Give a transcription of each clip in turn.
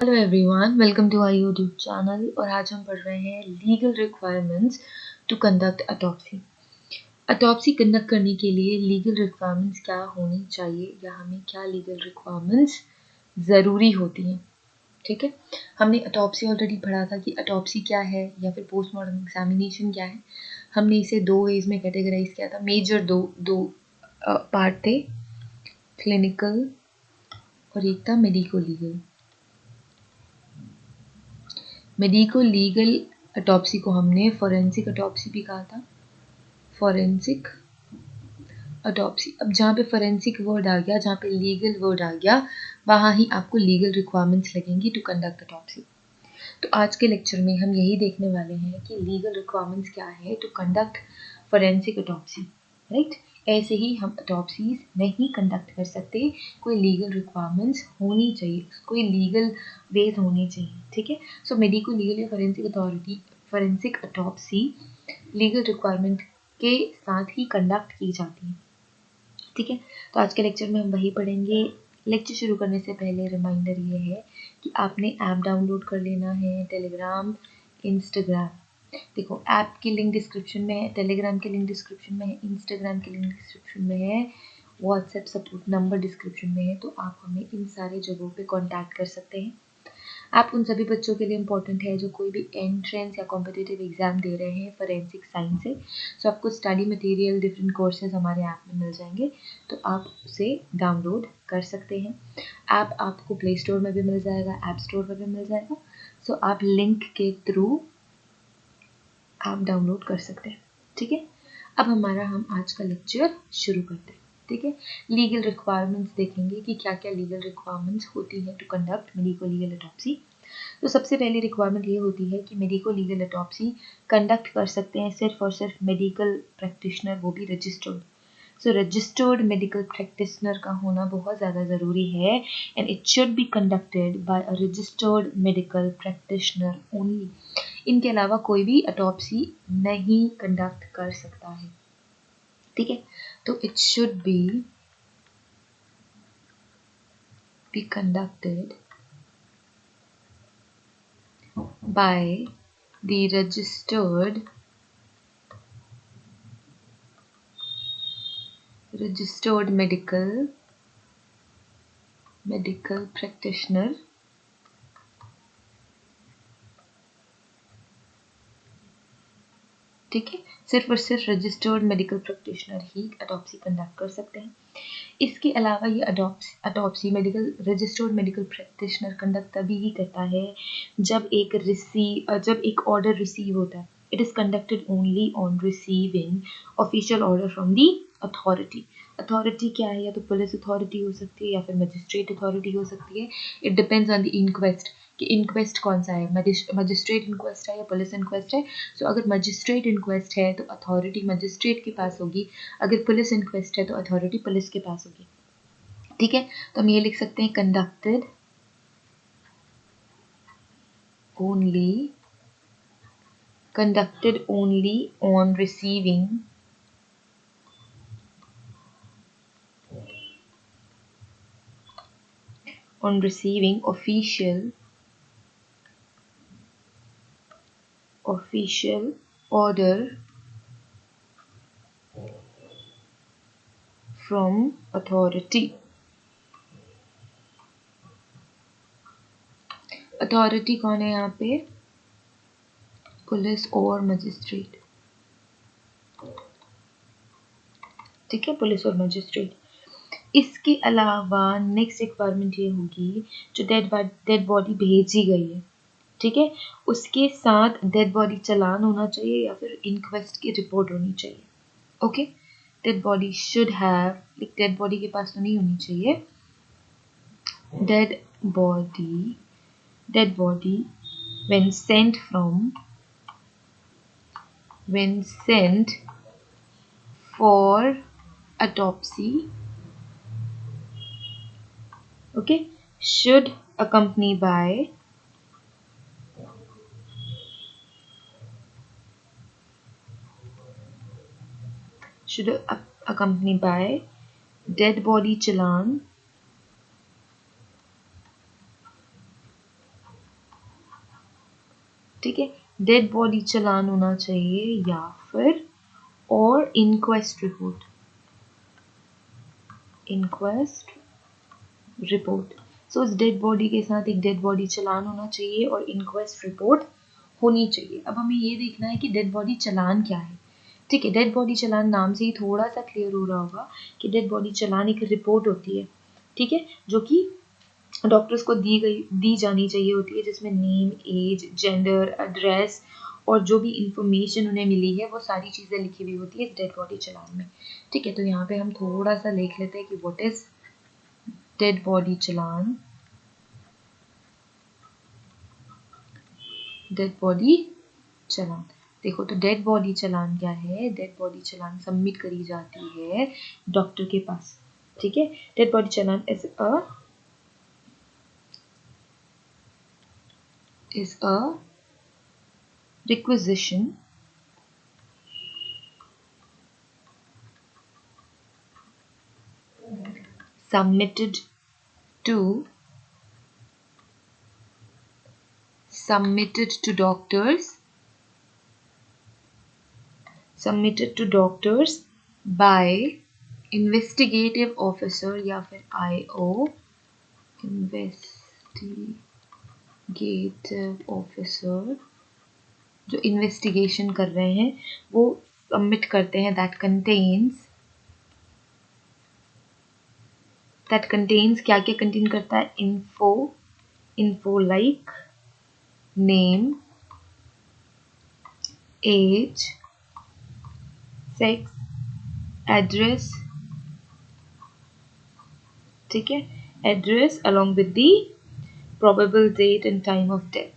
Hello everyone, welcome to our YouTube channel. और आज हम पढ़ रहे हैं legal requirements to conduct autopsy. Autopsy conduct करने के लिए लीगल रिक्वायरमेंट्स क्या होनी चाहिए या हमें क्या लीगल रिक्वायरमेंट्स ज़रूरी होती हैं। ठीक है, हमने अटॉप्सी ऑलरेडी पढ़ा था कि अटॉप्सी क्या है या फिर पोस्टमार्टम एग्जामिनेशन क्या है। हमने इसे दो वेज में कैटेगराइज किया था। मेजर दो पार्ट थे, क्लिनिकल और एक था medico legal. Medico legal autopsy को हमने फॉरेंसिक अटॉप्सी भी कहा था। फॉरेंसिक अटॉप्सी, अब जहाँ पे फॉरेंसिक वर्ड आ गया, जहाँ पे लीगल वर्ड आ गया, वहाँ ही आपको लीगल रिक्वायरमेंट्स लगेंगी टू कंडक्ट अटॉप्सी। तो आज के लेक्चर में हम यही देखने वाले हैं कि लीगल रिक्वायरमेंट्स क्या है to conduct forensic autopsy. Right, ऐसे ही हम अटॉप्सीज नहीं कंडक्ट कर सकते, कोई लीगल रिक्वायरमेंट्स होनी चाहिए, कोई लीगल वेज होनी चाहिए। ठीक है, सो मेडिको लीगल या फॉरेंसिक अटॉप्सी लीगल रिक्वायरमेंट के साथ ही कंडक्ट की जाती है। ठीक है, तो आज के लेक्चर में हम वही पढ़ेंगे। लेक्चर शुरू करने से पहले रिमाइंडर ये है कि आपने ऐप डाउनलोड कर लेना है, टेलीग्राम, इंस्टाग्राम। देखो, ऐप की लिंक डिस्क्रिप्शन में है, टेलीग्राम की लिंक डिस्क्रिप्शन में है, इंस्टाग्राम की लिंक डिस्क्रिप्शन में है, व्हाट्सएप सपोर्ट नंबर डिस्क्रिप्शन में है। तो आप हमें इन सारे जगहों पे कांटेक्ट कर सकते हैं। ऐप उन सभी बच्चों के लिए इम्पोर्टेंट है जो कोई भी एंट्रेंस या कॉम्पिटिटिव एग्जाम दे रहे हैं फॉरेंसिक साइंस से। सो आपको स्टडी मटेरियल, डिफरेंट कोर्सेज हमारे ऐप में मिल जाएंगे, तो आप उसे डाउनलोड कर सकते हैं। ऐप आपको प्ले स्टोर में भी मिल जाएगा, ऐप स्टोर में भी मिल जाएगा। सो आप लिंक के थ्रू आप डाउनलोड कर सकते हैं। ठीक है, अब हम आज का लेक्चर शुरू करते हैं। ठीक है, लीगल रिक्वायरमेंट्स देखेंगे कि क्या क्या लीगल रिक्वायरमेंट्स होती है to conduct medico legal autopsy. तो सबसे पहली रिक्वायरमेंट ये होती है कि मेडिको लीगल अटॉप्सी कंडक्ट कर सकते हैं सिर्फ और सिर्फ मेडिकल प्रैक्टिशनर, वो भी रजिस्टर्ड। सो रजिस्टर्ड मेडिकल प्रैक्टिशनर का होना बहुत ज़्यादा ज़रूरी है, and it should be conducted by a registered medical practitioner only. इनके अलावा कोई भी अटॉप्सी नहीं कंडक्ट कर सकता है। ठीक है, तो it should be conducted by the registered medical practitioner। ठीक है, सिर्फ और सिर्फ रजिस्टर्ड मेडिकल प्रैक्टिशनर ही अटॉप्सी कंडक्ट कर सकते हैं। इसके अलावा ये autopsy registered medical practitioner conduct तभी ही करता है जब एक ऑर्डर रिसीव होता है। It is conducted only on receiving official order from the authority. Authority क्या है, या तो पुलिस अथॉरिटी हो सकती है या फिर मजिस्ट्रेट अथॉरिटी हो सकती है। It depends on the inquest कि इंक्वेस्ट कौन सा है, मजिस्ट्रेट इंक्वेस्ट है या पुलिस इंक्वेस्ट है। सो अगर मजिस्ट्रेट इंक्वेस्ट है तो अथॉरिटी मजिस्ट्रेट के पास होगी, अगर पुलिस इंक्वेस्ट है तो अथॉरिटी पुलिस के पास होगी। ठीक है, तो हम ये लिख सकते हैं conducted only on receiving official order from authority। Authority कौन है यहाँ पे, पुलिस और मजिस्ट्रेट। ठीक है, पुलिस और मजिस्ट्रेट। इसके अलावा नेक्स्ट रिक्वायरमेंट ये होगी, जो डेड बॉडी भेजी गई है, ठीक है, उसके साथ डेड बॉडी चालान होना चाहिए या फिर इंक्वेस्ट की रिपोर्ट होनी चाहिए। Okay, dead body should have, dead body के पास तो नहीं होनी चाहिए, dead body when sent for autopsy, okay, should accompany by dead body challan ठीक है, डेड बॉडी चालान होना चाहिए या फिर और इंक्वेस्ट रिपोर्ट, इंक्वेस्ट रिपोर्ट। सो इस डेड बॉडी के साथ एक डेड बॉडी चालान होना चाहिए और इंक्वेस्ट रिपोर्ट होनी चाहिए। अब हमें ये देखना है कि डेड बॉडी चालान क्या है। ठीक है, डेड बॉडी चालान नाम से ही थोड़ा सा क्लियर हो रहा होगा कि डेड बॉडी चालान एक रिपोर्ट होती है, ठीक है, जो कि डॉक्टर्स को दी जानी चाहिए होती है, जिसमें नेम, एज, जेंडर, एड्रेस और जो भी इंफॉर्मेशन उन्हें मिली है वो सारी चीज़ें लिखी हुई होती है इस डेड बॉडी चालान में। ठीक है, तो यहाँ पे हम थोड़ा सा लिख लेते हैं कि what is dead body challan. Dead body challan, देखो तो डेड बॉडी चालान क्या है, डेड बॉडी चालान सबमिट करी जाती है डॉक्टर के पास। ठीक है, dead body challan is a requisition submitted to doctors, by investigative officer या फिर IO, investigative officer जो इन्वेस्टिगेशन कर रहे हैं वो सबमिट करते हैं। that contains क्या क्या कंटेन करता है, info like name, age, sex, address, ठीक है, address along with the probable date and time of death,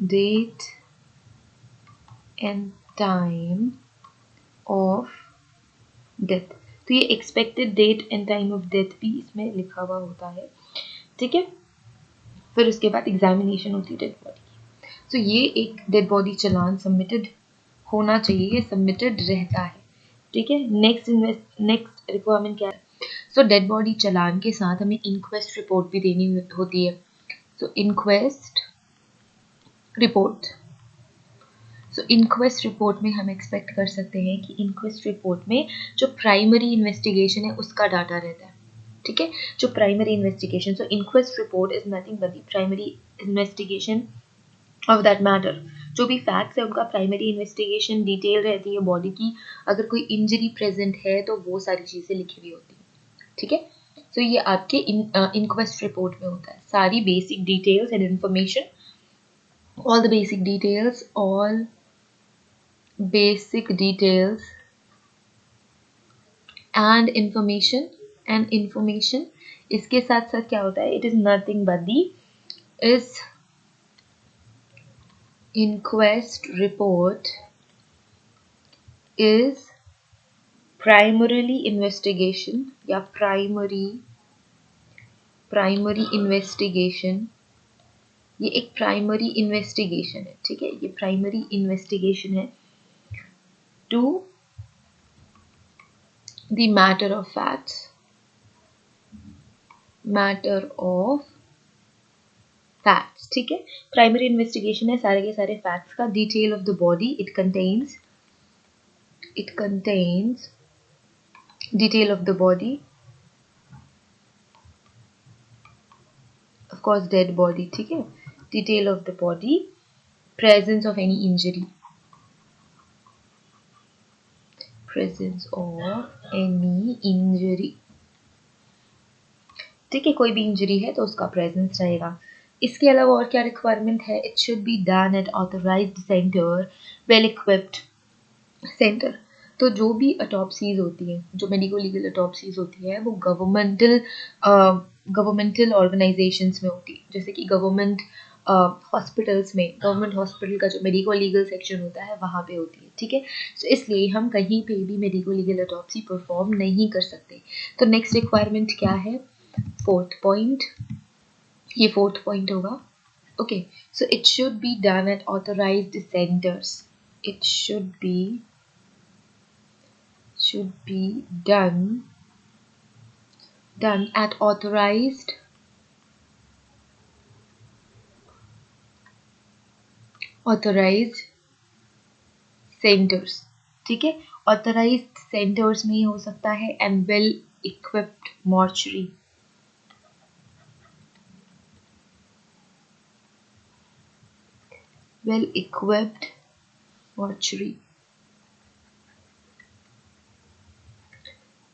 date and time of death. तो ये expected date and time of death भी इसमें लिखा हुआ होता है। ठीक है, फिर उसके बाद एग्जामिनेशन होती है डेड बॉडी की। तो ये एक डेड बॉडी चालान सबमिटेड होना चाहिए, ये सबमिटेड रहता है। ठीक है, नेक्स्ट रिक्वायरमेंट क्या है, सो डेड बॉडी चालान के साथ हमें इंक्वेस्ट रिपोर्ट भी देनी होती है। सो इंक्वेस्ट रिपोर्ट, सो इंक्वेस्ट रिपोर्ट में हम एक्सपेक्ट कर सकते हैं कि इंक्वेस्ट रिपोर्ट में जो प्राइमरी इन्वेस्टिगेशन है उसका डाटा रहता है। ठीक है, जो primary investigation, so inquest report is nothing but the primary investigation of that matter. जो भी फैक्ट्स है उनका प्राइमरी इन्वेस्टिगेशन डिटेल रहती है बॉडी की, अगर कोई इंजरी प्रेजेंट है तो वो सारी चीज़ें लिखी हुई होती है। ठीक है, सो ये आपके इंक्वेस्ट रिपोर्ट में होता है, सारी basic details and information, all the basic details and information इसके साथ साथ क्या होता है, it is nothing but the is inquest report is primarily investigation या primary investigation, ये एक प्राइमरी इन्वेस्टिगेशन है। ठीक है, ये प्राइमरी इन्वेस्टिगेशन है to the matter of facts, ठीक है, प्राइमरी इन्वेस्टिगेशन है सारे के सारे फैक्ट्स का। Detail of the body, it contains detail of the body, of course dead body. ठीक है, detail of the body, presence of any injury, ठीक है, कोई भी इंजरी है तो उसका प्रेजेंस रहेगा। इसके अलावा और क्या रिक्वायरमेंट है, it should be done at authorised centre, well equipped centre. तो जो भी अटॉप्सीज होती है, जो मेडिको लीगल अटॉप्सीज होती है, वो गवर्नमेंटल ऑर्गेनाइजेशंस में होती है, जैसे कि गवर्नमेंट हॉस्पिटल्स में, गवर्नमेंट हॉस्पिटल का जो मेडिको लीगल सेक्शन होता है वहाँ पे होती है। ठीक है, तो इसलिए हम कहीं पे भी मेडिको लीगल अटॉप्सी परफॉर्म नहीं कर सकते। तो नेक्स्ट रिक्वायरमेंट क्या है, फोर्थ पॉइंट, ये फोर्थ पॉइंट होगा। Okay, so it should be done at authorised centres, it should be done done at authorized centers. ठीक है, authorized centers में ये हो सकता है and well equipped mortuary. well equipped mortuary.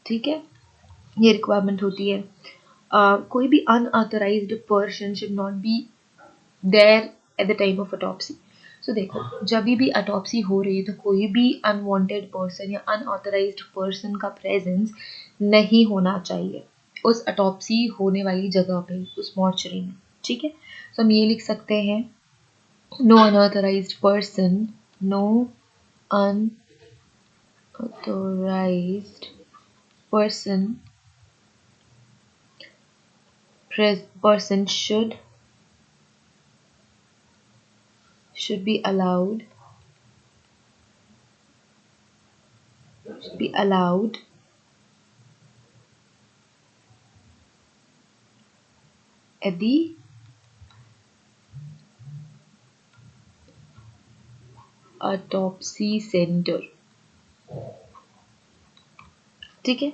ठीक है, ये रिक्वायरमेंट होती है. कोई भी unauthorised person should not be there at the time of autopsy. So देखो, जब भी ऑटोप्सी हो रही है तो कोई भी अनवांटेड पर्सन या अनऑथराइज्ड पर्सन का प्रेजेंस नहीं होना चाहिए उस ऑटोप्सी होने वाली जगह पे, उस मॉर्चरी में. ठीक है, तो हम ये लिख सकते हैं, no unauthorized person, no unauthorized person should be allowed at the autopsy center. ठीक है,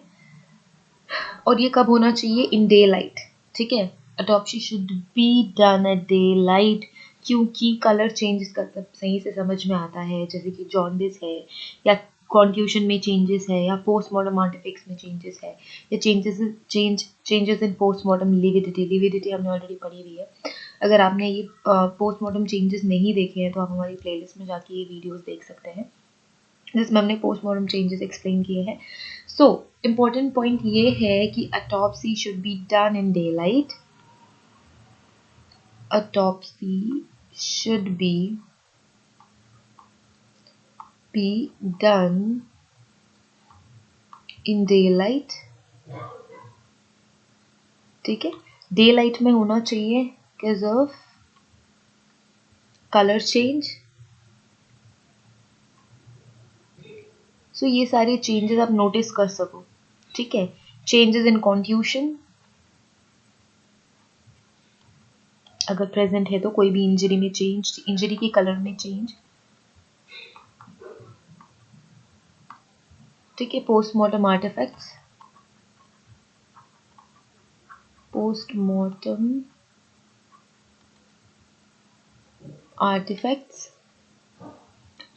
और ये कब होना चाहिए? In day light. ठीक है, autopsy should be done at day light, क्योंकि कलर चेंजेस का तब सही से समझ में आता है, जैसे कि जॉन्डिस है या कॉन्ट्यूशन में चेंजेस है या पोस्टमार्टम आर्टिफैक्ट्स में चेंजेस है या चेंजेस इन पोस्टमार्टम लिविडिटी हमने ऑलरेडी पढ़ी हुई है. अगर आपने ये पोस्टमार्टम चेंजेस नहीं देखे हैं तो आप हमारी प्लेलिस्ट में जाके ये वीडियोस देख सकते हैं जिसमें हमने पोस्टमार्टम चेंजेस एक्सप्लेन किए हैं. सो इम्पोर्टेंट पॉइंट ये है कि autopsy should be done in day light. autopsy should be done in daylight. ठीक है, डे लाइट में होना चाहिए because of colour change. So ये सारे चेंजेस आप नोटिस कर सको. ठीक है, चेंजेस इन कॉन्ट्यूशन अगर प्रेजेंट है तो कोई भी इंजरी में चेंज, इंजरी के कलर में चेंज. ठीक है, postmortem artifacts,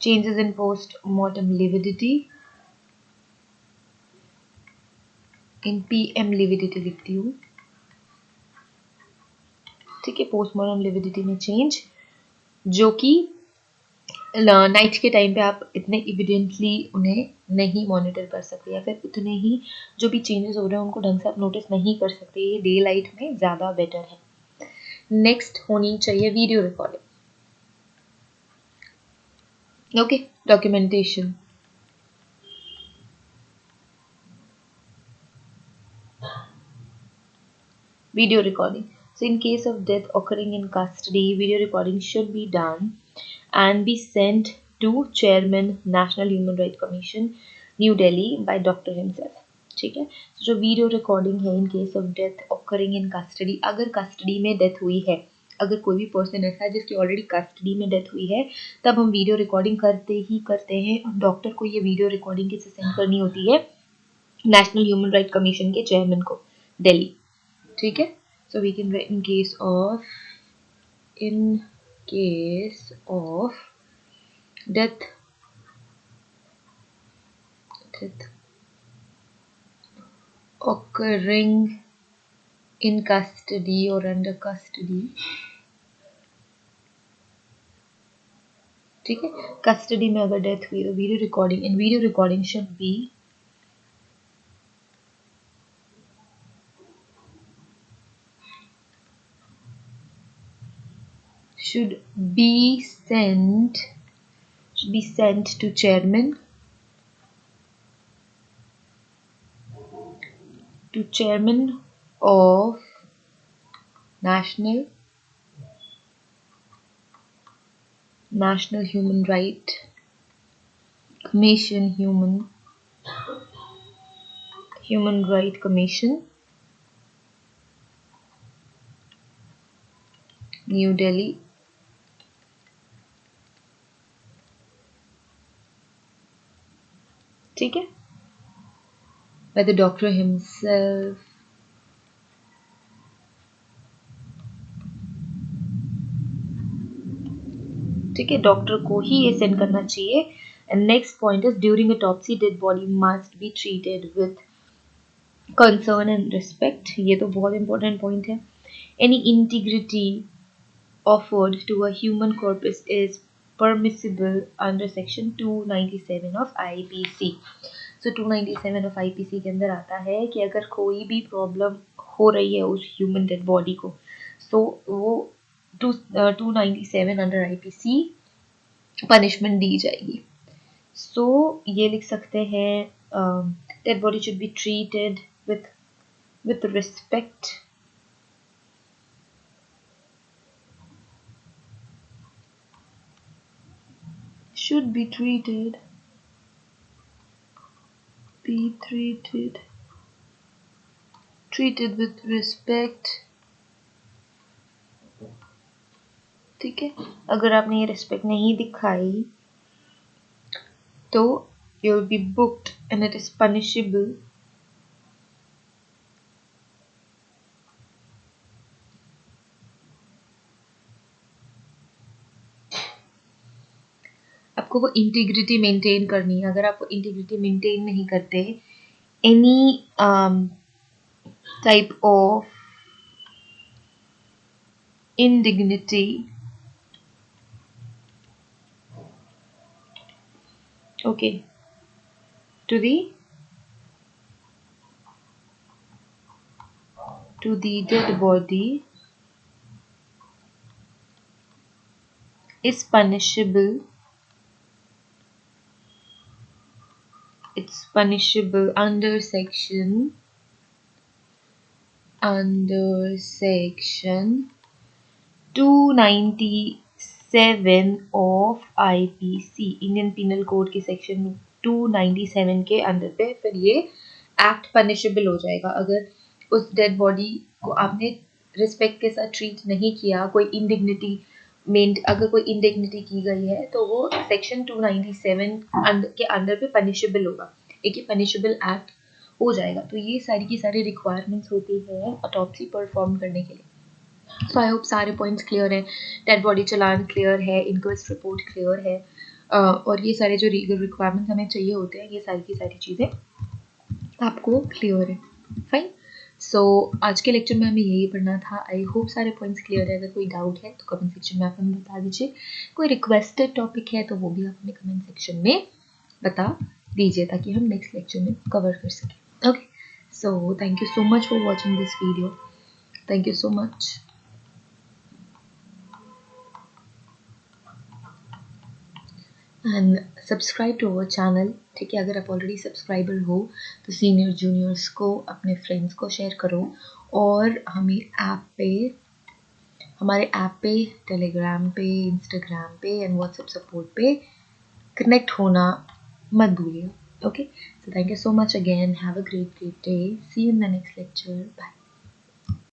changes in post-mortem lividity. in PM lividity लिखती हूँ. ठीक है, पोस्टमार्टम लिविडिटी में चेंज जो कि नाइट के टाइम पे आप इतने इविडेंटली उन्हें नहीं मॉनिटर कर सकते या फिर उतने ही जो भी चेंजेस हो रहे हैं उनको ढंग से आप नोटिस नहीं कर सकते. ये डे लाइट में ज़्यादा बेटर है. नेक्स्ट होनी चाहिए video recording. Okay, documentation. Video recording. So in case of death occurring in custody, video recording should be done and be sent to Chairman National Human Rights Commission, New Delhi by Doctor himself. ठीक है, so जो video recording है in case of death occurring in custody, अगर custody में death हुई है, अगर कोई भी पर्सन ऐसा है जिसकी ऑलरेडी कस्टडी में डेथ हुई है, तब हम वीडियो रिकॉर्डिंग करते हैं और डॉक्टर को ये वीडियो रिकॉर्डिंग किसे सेंड करनी होती है? नेशनल ह्यूमन राइट कमीशन के चेयरमैन को, दिल्ली. ठीक है, so we can write in case of death occurring in custody or under custody. ठीक है, कस्टडी में अगर डेथ हुई तो video recording should be sent to chairman of National Human Right Commission, Human Right Commission, new Delhi, ठीक है, by the doctor himself. ठीक है, डॉक्टर को ही ये सेंड करना चाहिए. And next point is during autopsy dead body must be treated with concern and respect. ये तो बहुत इंपॉर्टेंट पॉइंट है. Any integrity offered to a human corpus is permissible under section 297 of IPC. So 297 of IPC के अंदर आता है कि अगर कोई भी प्रॉब्लम हो रही है उस ह्यूमन डेड बॉडी को, so वो 297 अंडर IPC पनिशमेंट दी जाएगी. So ये लिख सकते हैं dead body should be treated with respect, should be treated with respect. ठीक है, अगर आपने ये रिस्पेक्ट नहीं दिखाई तो you will be booked and it is punishable आपको वो इंटीग्रिटी मेंटेन करनी है. अगर आप वो इंटीग्रिटी मेंटेन नहीं करते, any type of indignity, okay, to the dead body is punishable. It's punishable under section 297 of IPC, Indian penal code के सेक्शन 297 के अंदर पे फिर ये एक्ट पनिशेबल हो जाएगा. अगर उस डेड बॉडी को आपने रिस्पेक्ट के साथ ट्रीट नहीं किया, कोई इंडिग्निटी अगर कोई इंडिग्निटी की गई है तो वो सेक्शन 297 के अंदर पे पनिशेबल होगा. एक ही पनिशेबल एक्ट हो जाएगा. तो ये सारी की सारी रिक्वायरमेंट्स होती है ऑटोप्सी परफॉर्म करने के लिए. सो आई होप सारे पॉइंट्स क्लियर है. डेड बॉडी चालान क्लियर है, इनक्वेस्ट रिपोर्ट क्लियर है, और ये सारे जो लीगल रिक्वायरमेंट्स हमें चाहिए होते हैं, ये सारी की सारी चीज़ें आपको क्लियर है. फाइन. सो आज के लेक्चर में हमें यही पढ़ना था. आई होप सारे पॉइंट्स क्लियर है. अगर कोई डाउट है तो कमेंट सेक्शन में आप हमें बता दीजिए. कोई रिक्वेस्टेड टॉपिक है तो वो भी आप हमें कमेंट सेक्शन में बता दीजिए ताकि हम नेक्स्ट लेक्चर में कवर कर सकें. Okay, so thank you so much for watching this video. Thank you so much. And subscribe to our channel. ठीक है, अगर आप ऑलरेडी सब्सक्राइबर हो तो सीनियर जूनियर्स को, अपने फ्रेंड्स को शेयर करो, और हमारे ऐप पे टेलीग्राम पे, इंस्टाग्राम पे एंड व्हाट्सएप सपोर्ट पे कनेक्ट होना मत भूलिए. Okay, so thank you so much again. Have a great day. See you in the next lecture. Bye.